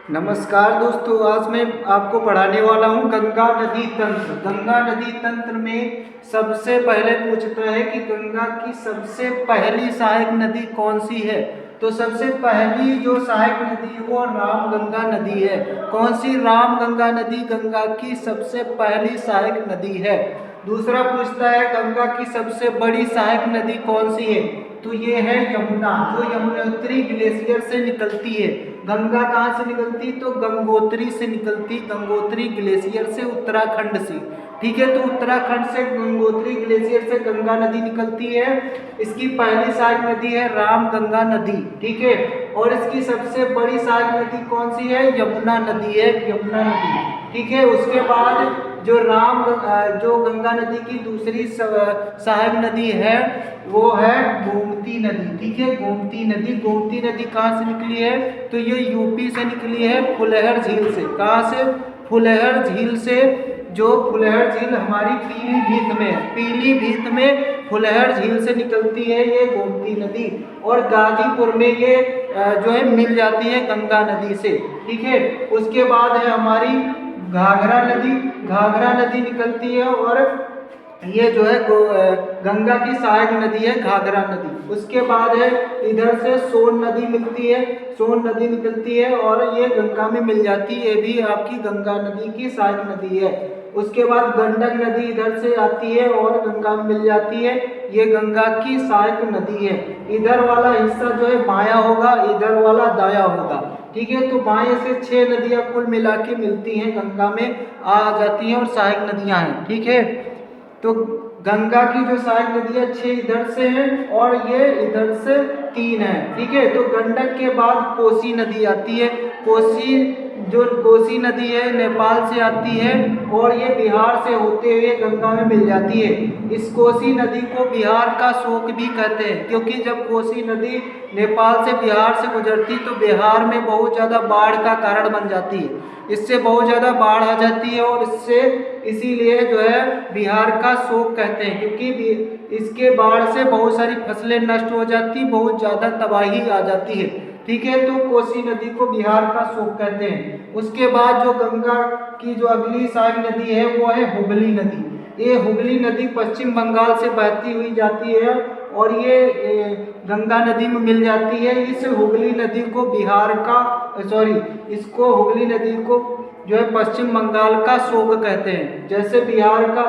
नमस्कार दोस्तों, आज मैं आपको पढ़ाने वाला हूँ गंगा नदी तंत्र। गंगा नदी तंत्र में सबसे पहले पूछता है कि गंगा की सबसे पहली सहायक नदी कौन सी है। तो सबसे पहली जो सहायक नदी है वो रामगंगा नदी है। कौन सी? रामगंगा नदी गंगा की सबसे पहली सहायक नदी है। दूसरा पूछता है गंगा की सबसे बड़ी सहायक नदी कौन सी है। तो ये है यमुना, जो यमुनोत्री ग्लेशियर से निकलती है। गंगा कहाँ से निकलती? तो गंगोत्री से निकलती, गंगोत्री ग्लेशियर से, उत्तराखंड से। ठीक है, तो उत्तराखंड से गंगोत्री ग्लेशियर से गंगा नदी निकलती है। इसकी पहली सहायक नदी है रामगंगा नदी। ठीक है, और इसकी सबसे बड़ी सहायक नदी कौन सी है? यमुना नदी है, यमुना नदी। ठीक है, उसके बाद जो गंगा नदी की दूसरी सहायक नदी है वो है गोमती नदी। ठीक है, गोमती नदी। गोमती नदी कहाँ से निकली है? तो ये यूपी से निकली है, फुलहर झील से। कहाँ से? फुलहर झील से। जो फुलहर झील हमारी पीलीभीत में है, पीलीभीत में फुलहर झील से निकलती है ये गोमती नदी। और गाजीपुर में ये जो है मिल जाती है गंगा नदी से। ठीक है, उसके बाद है हमारी घाघरा नदी। घाघरा नदी निकलती है और ये जो है गंगा की सहायक नदी है घाघरा नदी। उसके बाद है इधर से सोन नदी मिलती है, सोन नदी निकलती है और ये गंगा में मिल जाती है, ये भी आपकी गंगा नदी की सहायक नदी है। उसके बाद गंडक नदी इधर से आती है और गंगा में मिल जाती है, ये गंगा की सहायक नदी है। इधर वाला हिस्सा जो है बायां होगा, इधर वाला दायां होगा। ठीक है, तो बाएं से 6 नदियां कुल मिला के मिलती हैं, गंगा में आ जाती हैं और सहायक नदियां हैं। ठीक है, तो गंगा की जो सहायक नदियां 6 इधर से हैं और ये इधर से 3 है। ठीक है, तो गंडक के बाद कोसी नदी आती है। कोसी नदी है नेपाल से आती है और ये बिहार से होते हुए गंगा में मिल जाती है। इस कोसी नदी को बिहार का शोक भी कहते हैं, क्योंकि जब कोसी नदी नेपाल से बिहार से गुजरती तो बिहार में बहुत ज़्यादा बाढ़ का कारण बन जाती है। इससे बहुत ज़्यादा बाढ़ आ जाती है और इसीलिए जो है बिहार का शोक कहते हैं, क्योंकि इसके बाढ़ से बहुत सारी फसलें नष्ट हो जाती, बहुत ज़्यादा तबाही आ जाती है। ठीक है, तो कोसी नदी को बिहार का शोक कहते हैं। उसके बाद जो गंगा की जो अगली सहायक नदी है वो है हुगली नदी। ये हुगली नदी पश्चिम बंगाल से बहती हुई जाती है और ये गंगा नदी में मिल जाती है। इस हुगली नदी को इसको हुगली नदी को जो है पश्चिम बंगाल का शोक कहते हैं। जैसे बिहार का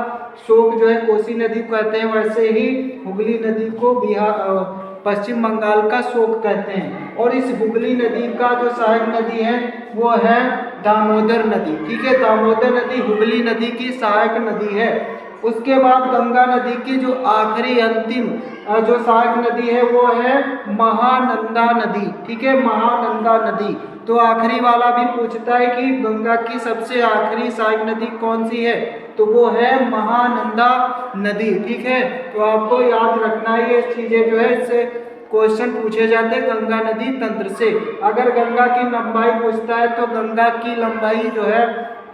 शोक जो है कोसी नदी को कहते हैं, वैसे ही हुगली नदी को पश्चिम बंगाल का शोक कहते हैं। और इस हुगली नदी का जो सहायक नदी है वो है दामोदर नदी। ठीक है, दामोदर नदी हुगली नदी की सहायक नदी है। उसके बाद गंगा नदी की जो आखिरी अंतिम जो सहायक नदी है वो है महानंदा नदी। ठीक है, महानंदा नदी। तो आखिरी वाला भी पूछता है कि गंगा की सबसे आखिरी सहायक नदी कौन सी है, तो वो है महानंदा नदी। ठीक है, तो आपको याद रखना है ये चीजें जो है, इससे क्वेश्चन पूछे जाते हैं गंगा नदी तंत्र से। अगर गंगा की लंबाई पूछता है तो गंगा की लंबाई जो है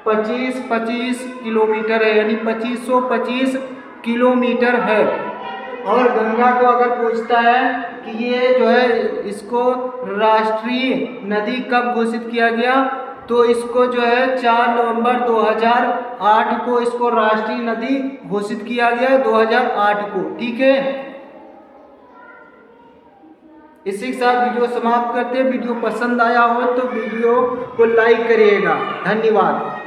25 किलोमीटर है, यानी 2525 किलोमीटर है। और गंगा को अगर पूछता है कि ये जो है इसको राष्ट्रीय नदी कब घोषित किया गया, तो इसको जो है 4 नवंबर 2008 को इसको राष्ट्रीय नदी घोषित किया गया, 2008 को। ठीक है, इसी के साथ वीडियो समाप्त करते हैं। वीडियो पसंद आया हो तो वीडियो को लाइक करिएगा। धन्यवाद।